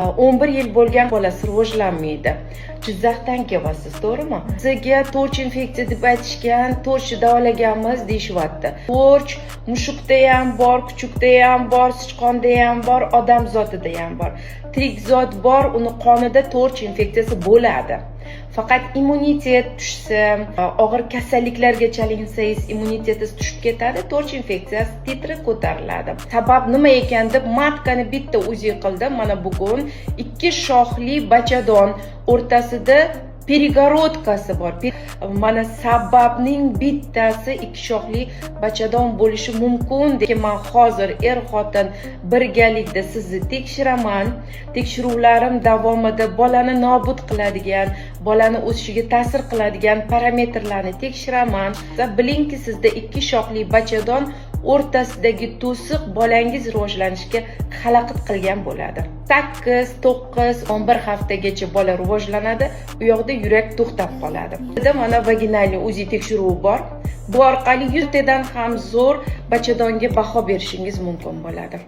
11 yil bo'lgan bolasi rivojlanmaydi. Jizzaxdan kelyapsiz, to'g'rimi? Sizga torch infeksiya deb aytishgan, torchni davolaganmiz deyishyapti. Torch mushukda ham bor, kuchukda ham bor, sichqonda ham bor, odam zotida ham bor. Tirik zot bor, uni qonida torch infeksiyasi bo'ladi. Faqat immunitet tushsa, og'ir kasalliklarga chalinsangiz immunitetingiz tushib ketadi, torch infeksiyasi titri ko'tariladi. Sabab nima ekan deb matkani bitta uzi qildim. Mana bugun 2 shoxli bachadon o'rtasida перегородкасы bor. Mana sababning bittasi 2 shoxli bachadon bo'lishi mumkin. Men hozir xotin birgalikda sizni tekshiraman. Tekshiruvlarim davomida bolani nobud qiladigan, bolani o'sishiga ta'sir qiladigan parametrlarni tekshiraman. Bilingki, sizda 2 shoxli bachadon o'rtasidagi to'siq bolangiz rivojlanishiga xalaqit qilgan bo'ladi. 8, 9, 11 haftagacha bola rivojlanadi, u yoqda yurak to'xtab qoladi. Mana vaginalniy uzi tekshiruvi bor. Bu orqali 100 tadan ham zo'r bachadonga baho berishingiz mumkin bo'ladi.